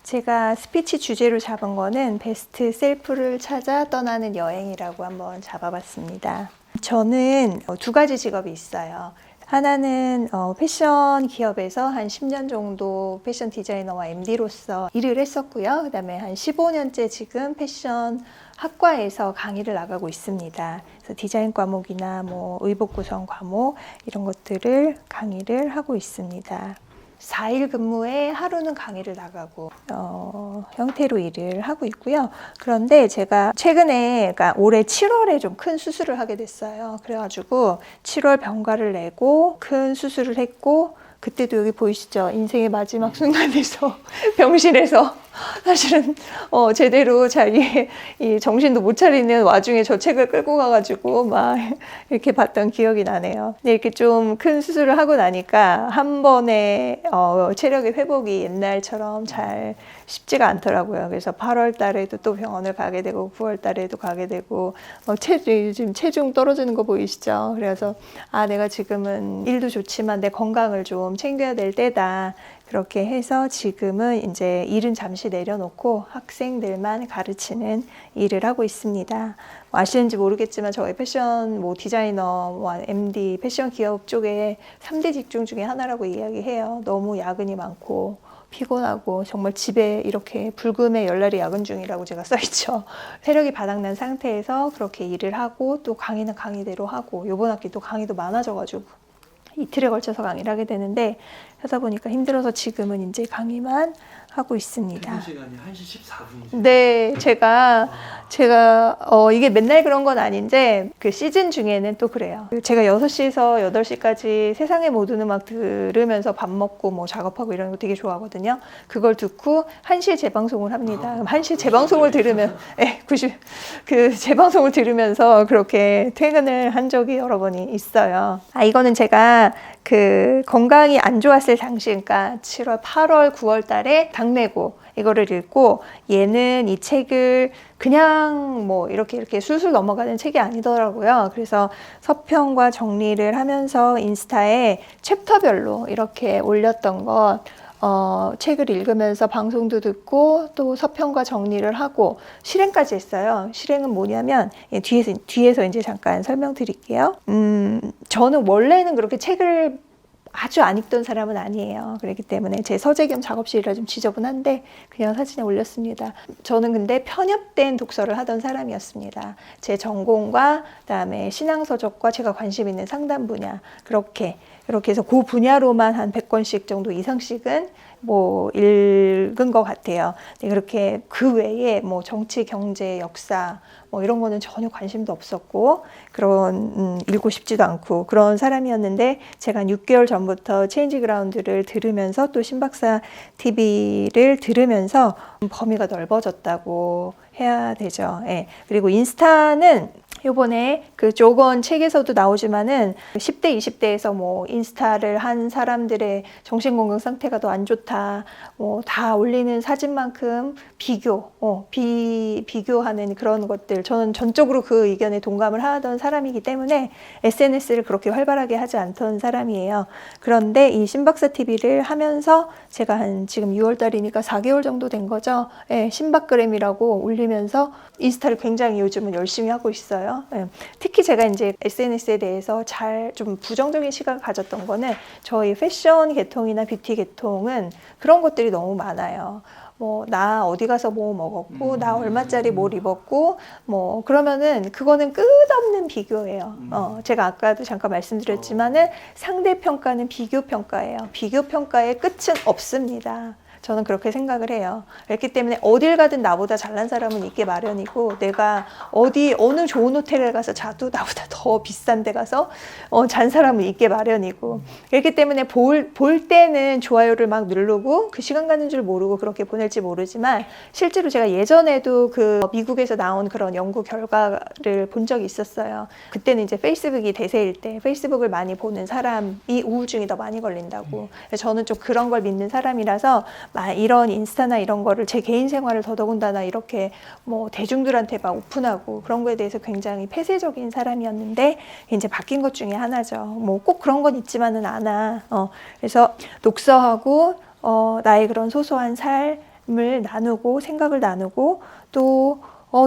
제가 스피치 주제로 잡은 거는 베스트 셀프를 찾아 떠나는 여행이라고 한번 잡아봤습니다. 저는 두 가지 직업이 있어요. 하나는 패션 기업에서 한 10년 정도 패션 디자이너와 MD로서 일을 했었고요. 그다음에 한 15년째 지금 패션 학과에서 강의를 나가고 있습니다. 그래서 디자인 과목이나 뭐 의복 구성 과목 이런 것들을 강의를 하고 있습니다. 4일 근무에 하루는 강의를 나가고 형태로 일을 하고 있고요. 그런데 제가 최근에, 그러니까 올해 7월에 좀 큰 수술을 하게 됐어요. 그래가지고 7월 병가를 내고 큰 수술을 했고, 그때도 여기 보이시죠? 인생의 마지막 순간에서 병실에서 사실은 제대로 잘 이 정신도 못 차리는 와중에 저 책을 끌고 가가지고 막 이렇게 봤던 기억이 나네요. 근데 이렇게 좀 큰 수술을 하고 나니까 한 번에 체력의 회복이 옛날처럼 잘 쉽지가 않더라고요. 그래서 8월 달에도 또 병원을 가게 되고 9월 달에도 가게 되고 요즘 체중 떨어지는 거 보이시죠? 그래서 내가 지금은 일도 좋지만 내 건강을 좀 챙겨야 될 때다. 그렇게 해서 지금은 이제 일은 잠시 내려놓고 학생들만 가르치는 일을 하고 있습니다. 아시는지 모르겠지만 저희 패션 디자이너와 MD 패션 기업 쪽에 3대 직종 중에 하나라고 이야기해요. 너무 야근이 많고 피곤하고 정말 집에 이렇게 불금에 열날이 야근 중이라고 제가 써있죠. 체력이 바닥난 상태에서 그렇게 일을 하고 또 강의는 강의대로 하고 요번 학기 또 강의도 많아져가지고 이틀에 걸쳐서 강의를 하게 되는데 하다 보니까 힘들어서 지금은 이제 강의만 하고 있습니다. 시간이 1시 14분이죠. 네, 제가 이게 맨날 그런 건 아닌데 그 시즌 중에는 또 그래요. 제가 6시에서 8시까지 세상의 모든 음악 들으면서 밥 먹고 뭐 작업하고 이런 거 되게 좋아하거든요. 그걸 듣고 1시에 재방송을 합니다. 그럼 1시에 재방송을 들으면 재방송을 들으면서 그렇게 퇴근을 한 적이 여러 번이 있어요. 이거는 제가 건강이 안 좋았을 당시, 그러니까 7월, 8월, 9월 달에 당내고 이거를 읽고, 얘는 이 책을 그냥 뭐 이렇게 술술 넘어가는 책이 아니더라고요. 그래서 서평과 정리를 하면서 인스타에 챕터별로 이렇게 올렸던 것, 책을 읽으면서 방송도 듣고 또 서평과 정리를 하고 실행까지 했어요. 실행은 뭐냐면 뒤에서 이제 잠깐 설명드릴게요. 저는 원래는 그렇게 책을 아주 안 읽던 사람은 아니에요. 그렇기 때문에 제 서재 겸 작업실이라 좀 지저분한데 그냥 사진에 올렸습니다. 저는 근데 편협된 독서를 하던 사람이었습니다. 제 전공과 그다음에 신앙서적과 제가 관심 있는 상담 분야 그렇게 해서 그 분야로만 한 100권씩 정도 이상씩은 뭐 읽은 것 같아요. 그렇게 그 외에 뭐 정치, 경제, 역사 뭐 이런 거는 전혀 관심도 없었고 읽고 싶지도 않고 그런 사람이었는데, 제가 한 6개월 전부터 체인지 그라운드를 들으면서 또 신박사 TV를 들으면서 범위가 넓어졌다고 해야 되죠. 예. 그리고 인스타는 요번에 그 조건 책에서도 나오지만은 10대, 20대에서 뭐 인스타를 한 사람들의 정신건강 상태가 더 안 좋다. 다 올리는 사진만큼 비교하는 그런 것들. 저는 전적으로 그 의견에 동감을 하던 사람이기 때문에 SNS를 그렇게 활발하게 하지 않던 사람이에요. 그런데 이 신박사 TV를 하면서 제가 한 지금 6월 달이니까 4개월 정도 된 거죠. 예, 신박그램이라고 올리면서 인스타를 굉장히 요즘은 열심히 하고 있어요. 특히 제가 이제 SNS에 대해서 좀 부정적인 시각을 가졌던 거는 저희 패션 계통이나 뷰티 계통은 그런 것들이 너무 많아요. 나 어디 가서 뭐 먹었고, 나 얼마짜리 뭘 입었고, 그러면은 그거는 끝없는 비교예요. 제가 아까도 잠깐 말씀드렸지만은 상대평가는 비교평가예요. 비교평가의 끝은 없습니다. 저는 그렇게 생각을 해요. 그렇기 때문에 어딜 가든 나보다 잘난 사람은 있게 마련이고, 내가 어느 좋은 호텔에 가서 자도 나보다 더 비싼 데 가서 잔 사람은 있게 마련이고, 그렇기 때문에 볼 때는 좋아요를 막 누르고 그 시간 가는 줄 모르고 그렇게 보낼지 모르지만, 실제로 제가 예전에도 그 미국에서 나온 그런 연구 결과를 본 적이 있었어요. 그때는 이제 페이스북이 대세일 때 페이스북을 많이 보는 사람이 우울증이 더 많이 걸린다고. 저는 좀 그런 걸 믿는 사람이라서 이런 인스타나 이런 거를 제 개인 생활을 더더군다나 이렇게 뭐 대중들한테 막 오픈하고 그런 거에 대해서 굉장히 폐쇄적인 사람이었는데, 이제 바뀐 것 중에 하나죠. 뭐 꼭 그런 건 있지만은 않아. 그래서 독서하고 나의 그런 소소한 나누고 생각을 나누고 또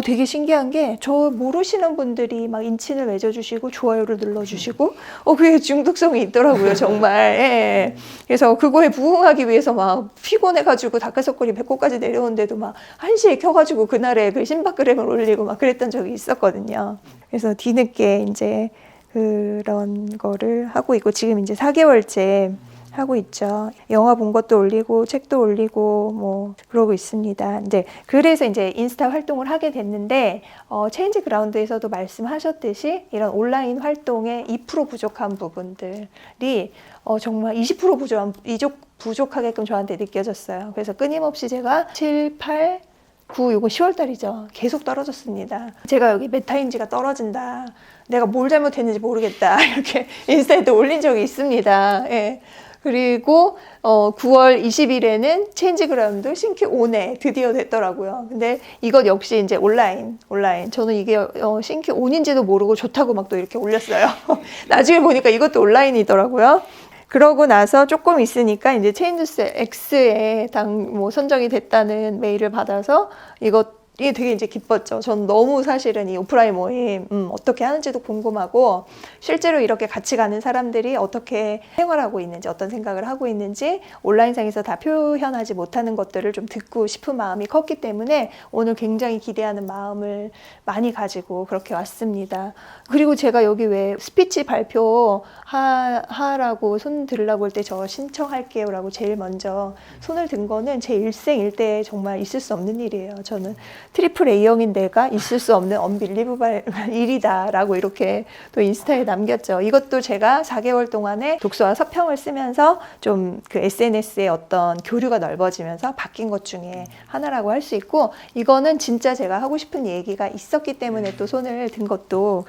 되게 신기한 게 저 모르시는 분들이 막 인친을 맺어주시고 좋아요를 눌러주시고 그게 중독성이 있더라고요 정말. 예. 그래서 그거에 부응하기 위해서 막 피곤해가지고 다크서클이 배꼽까지 내려오는데도 막 1시에 켜가지고 그날에 그 심박그램을 올리고 막 그랬던 적이 있었거든요. 그래서 뒤늦게 이제 그런 거를 하고 있고 지금 이제 4개월째 하고 있죠. 영화 본 것도 올리고 책도 올리고 뭐 그러고 있습니다. 이제 그래서 이제 인스타 활동을 하게 됐는데 체인지 그라운드에서도 말씀하셨듯이 이런 온라인 활동에 2% 부족한 부분들이 정말 20% 부족하게끔 저한테 느껴졌어요. 그래서 끊임없이 제가 7, 8, 9, 이거 10월 달이죠. 계속 떨어졌습니다. 제가 여기 메타인지가 떨어진다. 내가 뭘 잘못했는지 모르겠다. 이렇게 인스타에도 올린 적이 있습니다. 예. 그리고 9월 20일에는 체인지 그라운드 신규 5네 드디어 됐더라고요. 근데 이것 역시 이제 온라인. 저는 이게 신규 5인지도 모르고 좋다고 막 또 이렇게 올렸어요. 나중에 보니까 이것도 온라인이더라고요. 그러고 나서 조금 있으니까 이제 체인지스 X에 선정이 됐다는 메일을 받아서 이게 되게 이제 기뻤죠. 전 너무 사실은 이 오프라인 모임 어떻게 하는지도 궁금하고 실제로 이렇게 같이 가는 사람들이 어떻게 생활하고 있는지 어떤 생각을 하고 있는지 온라인상에서 다 표현하지 못하는 것들을 좀 듣고 싶은 마음이 컸기 때문에 오늘 굉장히 기대하는 마음을 많이 가지고 그렇게 왔습니다. 그리고 제가 여기 왜 스피치 발표 하라고 손 들으려고 할 때 저 신청할게요 라고 제일 먼저 손을 든 거는 제 일생일대에 정말 있을 수 없는 일이에요. 저는 트리플 A형인 내가 있을 수 없는 언빌리버블 일이다 라고 이렇게 또 인스타에 남겼죠. 이것도 제가 4개월 동안에 독서와 서평을 쓰면서 좀 그 SNS의 어떤 교류가 넓어지면서 바뀐 것 중에 하나라고 할 수 있고 이거는 진짜 제가 하고 싶은 얘기가 있었기 때문에 또 손을 든 것도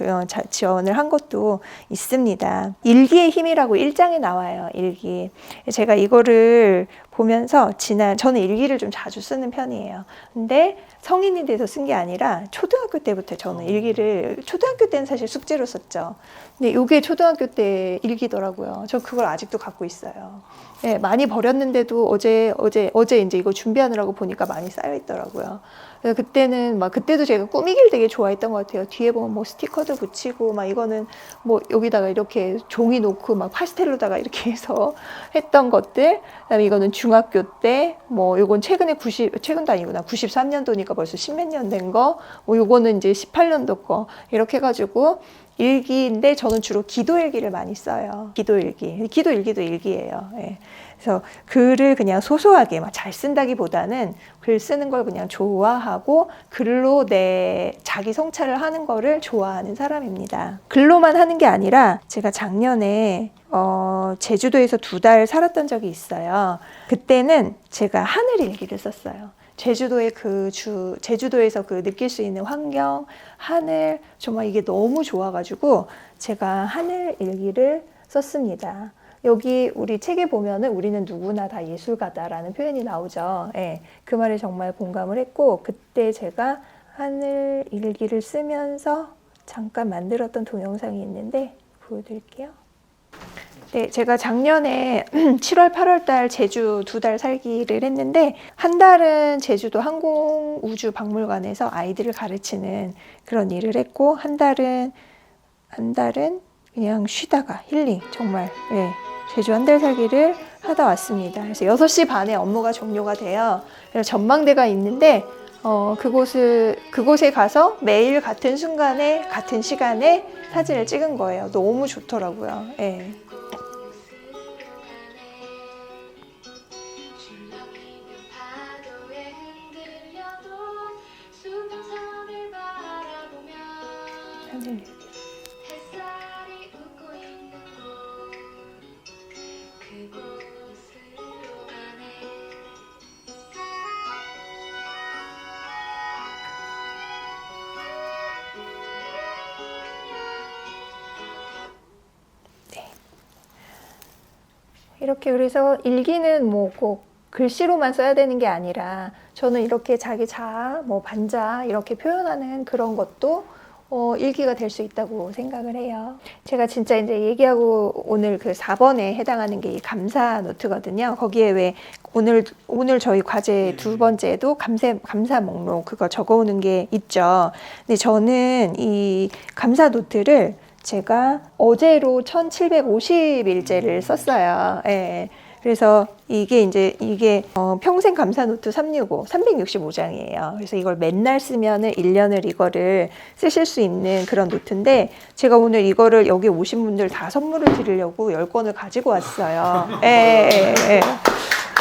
지원을 한 것도 있습니다. 일기의 힘이라고 1장에 나와요. 일기. 제가 이거를 보면서 저는 일기를 좀 자주 쓰는 편이에요. 근데 성인이 돼서 쓴 게 아니라 초등학교 때부터 저는 일기를 초등학교 때는 사실 숙제로 썼죠. 근데 이게 초등학교 때 일기더라고요. 저 그걸 아직도 갖고 있어요. 네, 많이 버렸는데도 어제 이제 이거 준비하느라고 보니까 많이 쌓여 있더라고요. 그래서 그때도 제가 꾸미기를 되게 좋아했던 것 같아요. 뒤에 보면 뭐 스티커도 붙이고 막 이거는 뭐 여기다가 이렇게 종이 놓고 막 파스텔로다가 이렇게 해서 했던 것들. 그다음에 이거는 중학교 때 뭐 요건 최근도 아니구나. 93년도니까 벌써 10몇 년 된 거. 뭐 요거는 이제 18년도 거. 이렇게 해가지고 일기인데 저는 주로 기도일기를 많이 써요. 기도일기도 일기예요. 예. 그래서 글을 그냥 소소하게 막 잘 쓴다기보다는 글 쓰는 걸 그냥 좋아하고 글로 내 자기 성찰을 하는 거를 좋아하는 사람입니다. 글로만 하는 게 아니라 제가 작년에 제주도에서 2달 살았던 적이 있어요. 그때는 제가 하늘 일기를 썼어요. 제주도에서 느낄 수 있는 환경, 하늘, 정말 이게 너무 좋아가지고 제가 하늘 일기를 썼습니다. 여기 우리 책에 보면은 우리는 누구나 다 예술가다라는 표현이 나오죠. 예, 그 말에 정말 공감을 했고 그때 제가 하늘 일기를 쓰면서 잠깐 만들었던 동영상이 있는데 보여드릴게요. 네, 제가 작년에 7월, 8월 달 제주 2달 살기를 했는데 한 달은 제주도 항공우주박물관에서 아이들을 가르치는 그런 일을 했고 한 달은 그냥 쉬다가 힐링 정말 제주 한 달 살기를 하다 왔습니다. 그래서 6시 반에 업무가 종료가 돼요. 그래서 전망대가 있는데 그곳에 가서 매일 같은 순간에 같은 시간에 사진을 찍은 거예요. 너무 좋더라고요. 예. 이렇게 그래서 일기는 뭐 꼭 글씨로만 써야 되는 게 아니라 저는 이렇게 자기 자아, 뭐 반자 이렇게 표현하는 그런 것도 일기가 될 수 있다고 생각을 해요. 제가 진짜 이제 얘기하고 오늘 그 4번에 해당하는 게 이 감사 노트거든요. 거기에 왜 오늘 저희 과제 두 번째도 감사 목록 그거 적어오는 게 있죠. 근데 저는 이 감사 노트를 제가 어제로 1750일째를 썼어요. 예. 그래서 이게 평생 감사 노트 365, 365장이에요. 그래서 이걸 맨날 쓰면은 1년을 이거를 쓰실 수 있는 그런 노트인데, 제가 오늘 이거를 여기 오신 분들 다 선물을 드리려고 10권을 가지고 왔어요. 예.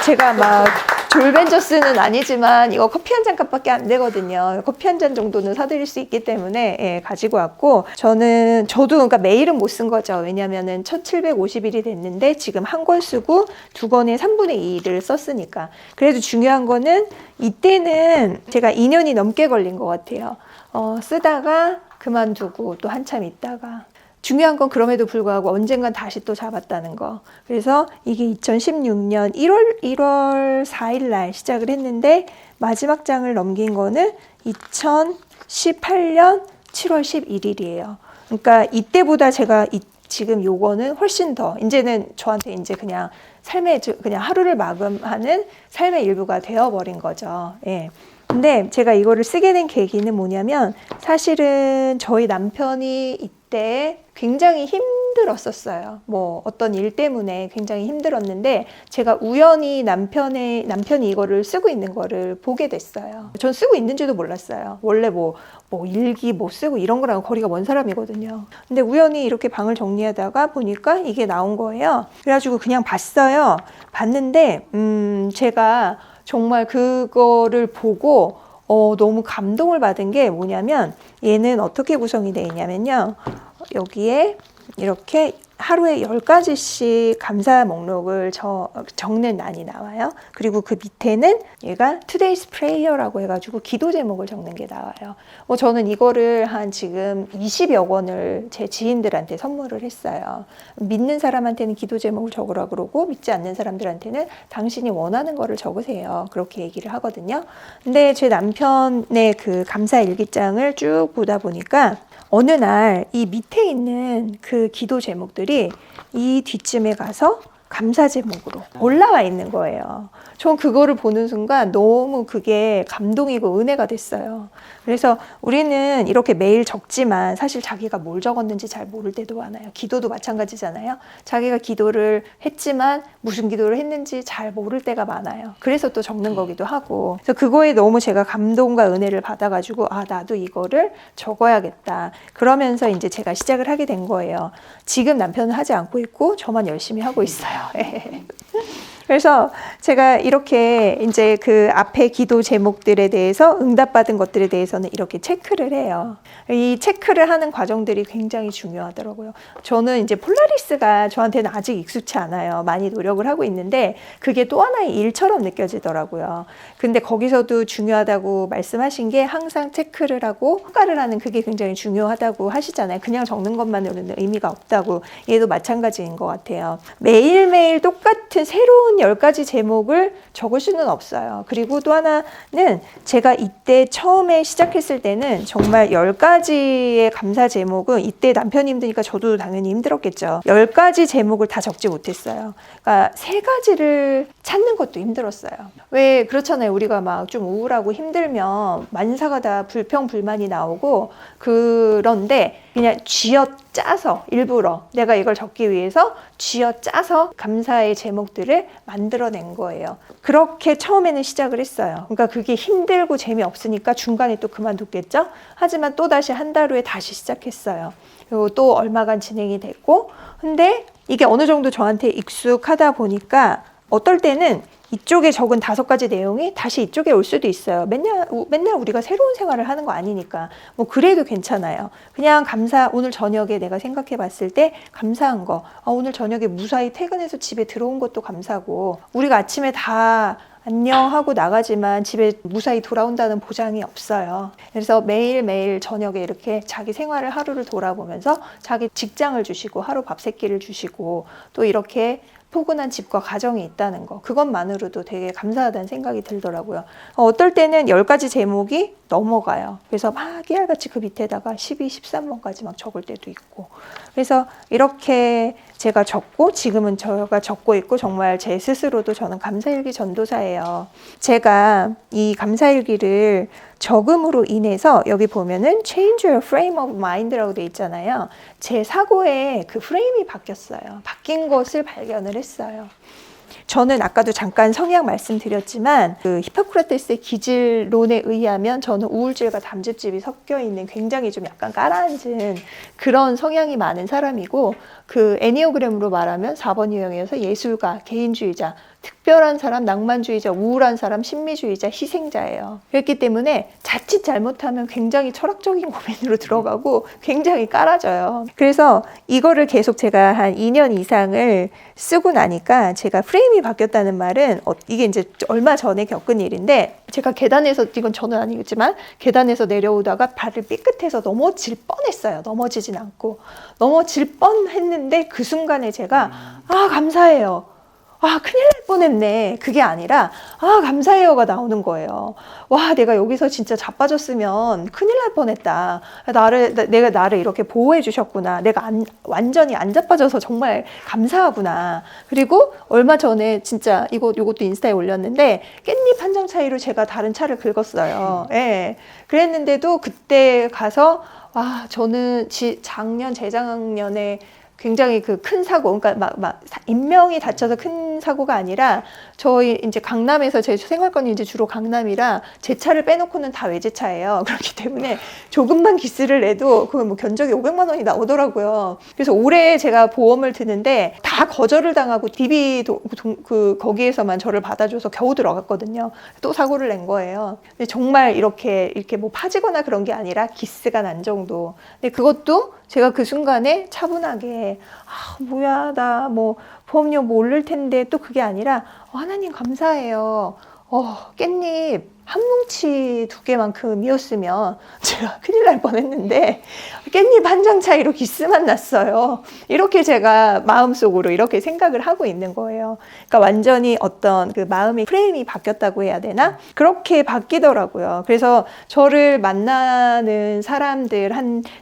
제가 막 졸벤저스는 아니지만 이거 커피 한 잔 값밖에 안 되거든요. 커피 한 잔 정도는 사드릴 수 있기 때문에 가지고 왔고, 저도 그러니까 매일은 못 쓴 거죠. 왜냐면은 1750일이 됐는데 지금 한 권 쓰고 2권의 3분의 2를 썼으니까. 그래도 중요한 거는 이때는 제가 2년이 넘게 걸린 것 같아요. 쓰다가 그만두고 또 한참 있다가. 중요한 건 그럼에도 불구하고 언젠간 다시 또 잡았다는 거. 그래서 이게 2016년 1월 4일 날 시작을 했는데 마지막 장을 넘긴 거는 2018년 7월 11일이에요. 그러니까 이때보다 제가 지금 요거는 훨씬 더 이제는 저한테 이제 그냥 그냥 하루를 마감하는 삶의 일부가 되어버린 거죠. 예. 근데 제가 이거를 쓰게 된 계기는 뭐냐면, 사실은 저희 남편이 이때 굉장히 힘들었었어요. 뭐 어떤 일 때문에 굉장히 힘들었는데 제가 우연히 남편이 이거를 쓰고 있는 거를 보게 됐어요. 전 쓰고 있는지도 몰랐어요. 원래 뭐 일기 뭐 쓰고 이런 거랑 거리가 먼 사람이거든요. 근데 우연히 이렇게 방을 정리하다가 보니까 이게 나온 거예요. 그래가지고 그냥 봤어요. 봤는데 제가 정말 그거를 보고 너무 감동을 받은 게 뭐냐면, 얘는 어떻게 구성이 되어 있냐면요. 여기에 이렇게 하루에 10가지씩 감사 목록을 적는 란이 나와요. 그리고 그 밑에는 얘가 Today's Prayer라고 해가지고 기도 제목을 적는 게 나와요. 저는 이거를 한 지금 20여 권을 제 지인들한테 선물을 했어요. 믿는 사람한테는 기도 제목을 적으라 그러고, 믿지 않는 사람들한테는 당신이 원하는 거를 적으세요. 그렇게 얘기를 하거든요. 근데 제 남편의 그 감사 일기장을 쭉 보다 보니까 어느 날 이 밑에 있는 그 기도 제목들이 이 뒤쯤에 가서 감사 제목으로 올라와 있는 거예요. 전 그거를 보는 순간 너무 그게 감동이고 은혜가 됐어요. 그래서 우리는 이렇게 매일 적지만 사실 자기가 뭘 적었는지 잘 모를 때도 많아요. 기도도 마찬가지잖아요. 자기가 기도를 했지만 무슨 기도를 했는지 잘 모를 때가 많아요. 그래서 또 적는 거기도 하고. 그래서 그거에 너무 제가 감동과 은혜를 받아가지고 나도 이거를 적어야겠다. 그러면서 이제 제가 시작을 하게 된 거예요. 지금 남편은 하지 않고 있고 저만 열심히 하고 있어요. 그래서 제가 이렇게 이제 그 앞에 기도 제목들에 대해서 응답받은 것들에 대해서는 이렇게 체크를 해요. 이 체크를 하는 과정들이 굉장히 중요하더라고요. 저는 이제 폴라리스가 저한테는 아직 익숙치 않아요. 많이 노력을 하고 있는데 그게 또 하나의 일처럼 느껴지더라고요. 근데 거기서도 중요하다고 말씀하신 게, 항상 체크를 하고 평가를 하는 그게 굉장히 중요하다고 하시잖아요. 그냥 적는 것만으로는 의미가 없다고. 얘도 마찬가지인 것 같아요. 매일매일 똑같은 새로운 10가지 제목을 적을 수는 없어요. 그리고 또 하나는, 제가 이때 처음에 시작했을 때는 정말 10가지의 감사 제목은, 이때 남편이 힘드니까 저도 당연히 힘들었겠죠. 10가지 제목을 다 적지 못했어요. 그러니까 3가지를 찾는 것도 힘들었어요. 왜 그렇잖아요. 우리가 막 좀 우울하고 힘들면 만사가 다 불평불만이 나오고, 그런데 그냥 쥐어짜서 일부러 내가 이걸 적기 위해서 쥐어짜서 감사의 제목들을 만들어낸 거예요. 그렇게 처음에는 시작을 했어요. 그러니까 그게 힘들고 재미없으니까 중간에 또 그만뒀겠죠. 하지만 또 다시 한 달 후에 다시 시작했어요. 그리고 또 얼마간 진행이 됐고, 근데 이게 어느 정도 저한테 익숙하다 보니까 어떨 때는 이쪽에 적은 5가지 내용이 다시 이쪽에 올 수도 있어요. 맨날 우리가 새로운 생활을 하는 거 아니니까. 뭐 그래도 괜찮아요. 그냥 오늘 저녁에 내가 생각해 봤을 때 감사한 거. 오늘 저녁에 무사히 퇴근해서 집에 들어온 것도 감사고, 우리가 아침에 다 안녕 하고 나가지만 집에 무사히 돌아온다는 보장이 없어요. 그래서 매일매일 저녁에 이렇게 자기 생활을 하루를 돌아보면서 자기 직장을 주시고 하루 밥 3끼를 주시고 또 이렇게 포근한 집과 가정이 있다는 거, 그것만으로도 되게 감사하다는 생각이 들더라고요. 어떨 때는 10가지 제목이 넘어가요. 그래서 막 깨알같이 그 밑에다가 12, 13번까지 막 적을 때도 있고. 그래서 이렇게 제가 적고 지금은 제가 적고 있고 정말 제 스스로도 저는 감사일기 전도사예요. 제가 이 감사일기를 적음으로 인해서 여기 보면은 change your frame of mind라고 돼 있잖아요. 제 사고의 그 프레임이 바뀌었어요. 바뀐 것을 발견을 했어요. 저는 아까도 잠깐 성향 말씀드렸지만 그 히포크라테스의 기질론에 의하면 저는 우울증과 담즙집이 섞여 있는 굉장히 좀 약간 깔아앉은 그런 성향이 많은 사람이고 그 애니어그램으로 말하면 4번 유형이어서 예술가, 개인주의자, 특별한 사람, 낭만주의자, 우울한 사람, 신미주의자, 희생자예요. 그렇기 때문에 자칫 잘못하면 굉장히 철학적인 고민으로 들어가고 굉장히 깔아져요. 그래서 이거를 계속 제가 한 2년 이상을 쓰고 나니까 제가 프레임이 바뀌었다는 말은 이게 이제 얼마 전에 겪은 일인데 제가 계단에서, 이건 저는 아니겠지만 계단에서 내려오다가 발을 삐끗해서 넘어질 뻔했어요. 넘어지진 않고 넘어질 뻔했는데 그 순간에 제가 감사해요. 큰일 날 뻔했네. 그게 아니라 감사해요가 나오는 거예요. 와, 내가 여기서 진짜 자빠졌으면 큰일 날 뻔했다. 내가 나를 이렇게 보호해 주셨구나. 내가 완전히 안 자빠져서 정말 감사하구나. 그리고 얼마 전에 진짜 이것도 인스타에 올렸는데 깻잎 한 장 차이로 제가 다른 차를 긁었어요. 예. 그랬는데도 그때 가서 저는 재작년에 굉장히 그 큰 사고, 그러니까 막 인명이 다쳐서 큰 사고가 아니라 저희 이제 강남에서 제 생활권이 이제 주로 강남이라 제 차를 빼놓고는 다 외제차예요. 그렇기 때문에 조금만 기스를 내도 그 뭐 견적이 500만 원이 나오더라고요. 그래서 올해 제가 보험을 드는데 다 거절을 당하고 DB도 거기에서만 저를 받아줘서 겨우 들어갔거든요. 또 사고를 낸 거예요. 근데 정말 이렇게 뭐 파지거나 그런 게 아니라 기스가 난 정도. 근데 그것도 제가 그 순간에 차분하게 뭐야 나 뭐 보험료 모를 텐데 또 그게 아니라 하나님 감사해요. 깻잎 한 뭉치 2개만큼이었으면 제가 큰일 날 뻔했는데 깻잎 한 장 차이로 기스만 났어요. 이렇게 제가 마음속으로 이렇게 생각을 하고 있는 거예요. 그러니까 완전히 어떤 그 마음의 프레임이 바뀌었다고 해야 되나? 그렇게 바뀌더라고요. 그래서 저를 만나는 사람들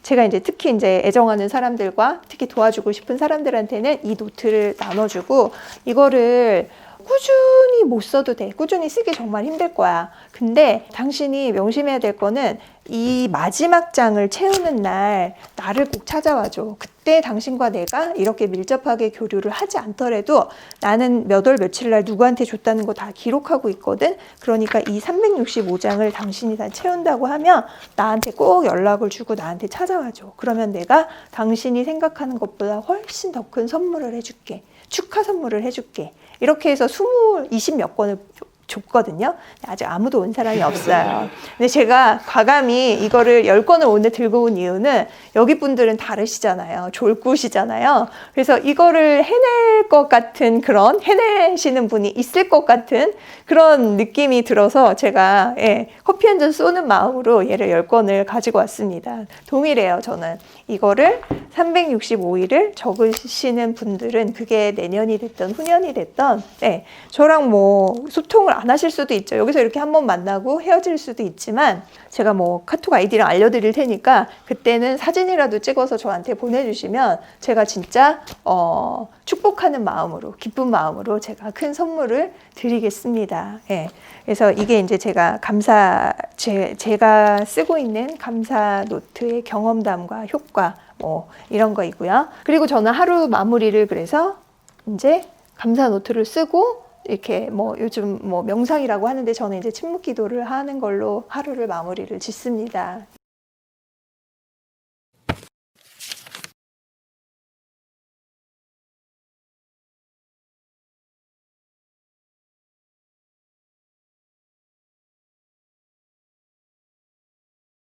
제가 이제 특히 이제 애정하는 사람들과 특히 도와주고 싶은 사람들한테는 이 노트를 나눠주고 이거를 꾸준히 못 써도 돼. 꾸준히 쓰기 정말 힘들 거야. 근데 당신이 명심해야 될 거는 이 마지막 장을 채우는 날 나를 꼭 찾아와줘. 그때 당신과 내가 이렇게 밀접하게 교류를 하지 않더라도 나는 몇 월 며칠 날 누구한테 줬다는 거 다 기록하고 있거든. 그러니까 이 365장을 당신이 다 채운다고 하면 나한테 꼭 연락을 주고 나한테 찾아와줘. 그러면 내가 당신이 생각하는 것보다 훨씬 더 큰 선물을 해줄게. 축하 선물을 해줄게. 이렇게 해서 20몇 권을 줬거든요. 아직 아무도 온 사람이 없어요. 근데 제가 과감히 이거를 10권을 오늘 들고 온 이유는 여기 분들은 다르시잖아요. 졸꾸시잖아요. 그래서 이거를 해낼 것 같은 해내시는 분이 있을 것 같은 그런 느낌이 들어서 제가 커피 한 잔 쏘는 마음으로 얘를 10권을 가지고 왔습니다. 동일해요. 저는 이거를 365일을 적으시는 분들은 그게 내년이 됐던 후년이 됐던 저랑 뭐 소통을 안 하실 수도 있죠. 여기서 이렇게 한번 만나고 헤어질 수도 있지만 제가 뭐 카톡 아이디를 알려드릴 테니까 그때는 사진이라도 찍어서 저한테 보내주시면 제가 진짜 축복하는 마음으로 기쁜 마음으로 제가 큰 선물을 드리겠습니다. 그래서 이게 이제 제가 제가 쓰고 있는 감사 노트의 경험담과 효과 뭐 이런 거이고요. 그리고 저는 하루 마무리를 그래서 이제 감사 노트를 쓰고 이렇게 뭐 요즘 뭐 명상이라고 하는데 저는 이제 침묵 기도를 하는 걸로 하루를 마무리를 짓습니다.